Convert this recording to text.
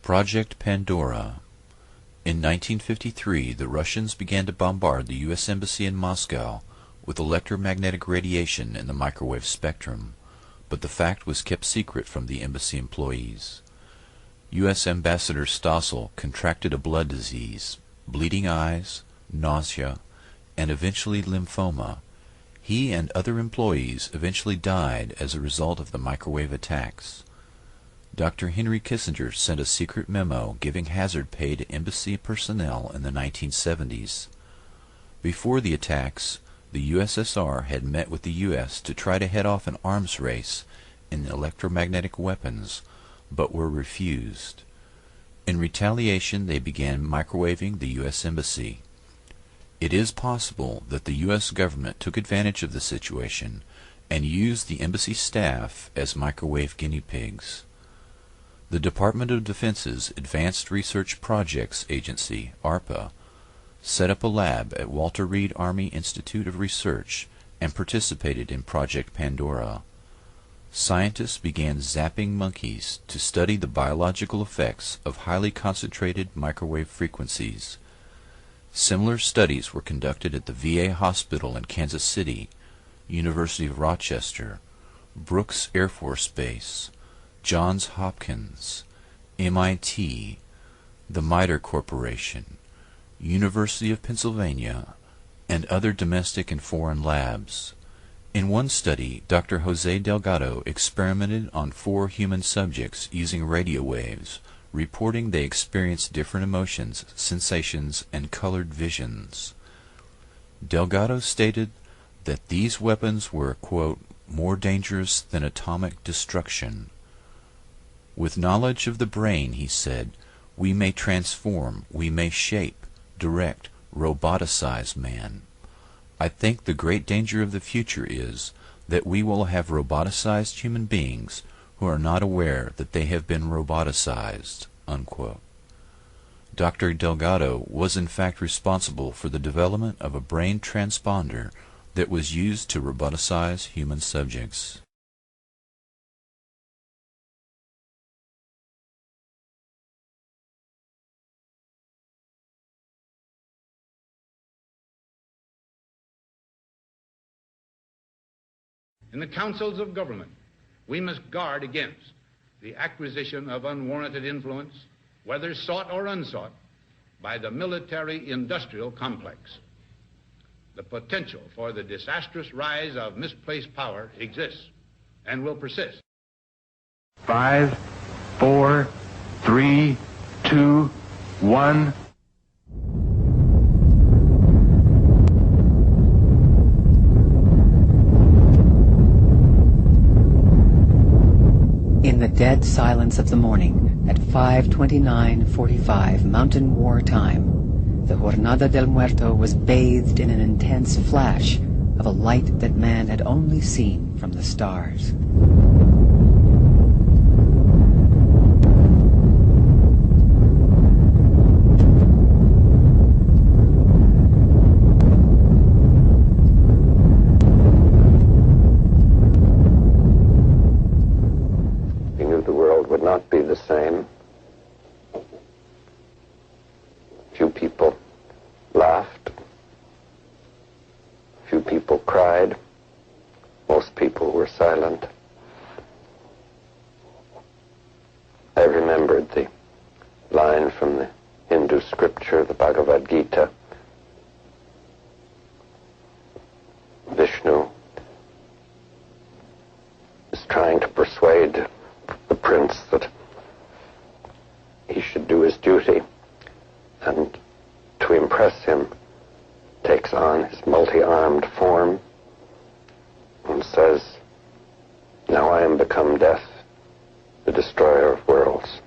Project Pandora. In 1953, the Russians began to bombard the U.S. Embassy in Moscow with electromagnetic radiation in the microwave spectrum, but the fact was kept secret from the embassy employees. U.S. Ambassador Stossel contracted a blood disease, bleeding eyes, nausea, and eventually lymphoma. He and other employees eventually died as a result of the microwave attacks. Dr. Henry Kissinger sent a secret memo giving hazard pay to embassy personnel in the 1970s. Before the attacks, the USSR had met with the U.S. to try to head off an arms race in electromagnetic weapons, but were refused. In retaliation, they began microwaving the U.S. Embassy. It is possible that the U.S. government took advantage of the situation and used the embassy staff as microwave guinea pigs. The Department of Defense's Advanced Research Projects Agency, ARPA, set up a lab at Walter Reed Army Institute of Research and participated in Project Pandora. Scientists began zapping monkeys to study the biological effects of highly concentrated microwave frequencies. Similar studies were conducted at the VA hospital in Kansas City, University of Rochester, Brooks Air Force Base, Johns Hopkins, MIT, the MITRE Corporation, University of Pennsylvania, and other domestic and foreign labs. In one study, Dr. Jose Delgado experimented on 4 human subjects using radio waves, reporting they experienced different emotions, sensations, and colored visions. Delgado stated that these weapons were, quote, more dangerous than atomic destruction. With knowledge of the brain, he said, we may transform, we may shape, direct, roboticize man. I think the great danger of the future is that we will have roboticized human beings who are not aware that they have been roboticized, unquote. Dr. Delgado was in fact responsible for the development of a brain transponder that was used to roboticize human subjects. In the councils of government, we must guard against the acquisition of unwarranted influence, whether sought or unsought, by the military-industrial complex. The potential for the disastrous rise of misplaced power exists and will persist. 5, 4, 3, 2, 1. In the dead silence of the morning, at 5:29:45 Mountain War time, the Jornada del Muerto was bathed in an intense flash of a light that man had only seen from the stars. Would not be the same. Few people laughed. Few people cried. Most people were silent. I remembered the line from the Hindu scripture, the Bhagavad Gita. Vishnu is trying to persuade the prince that he should do his duty, and to impress him takes on his multi-armed form and says, now I am become death, the destroyer of worlds.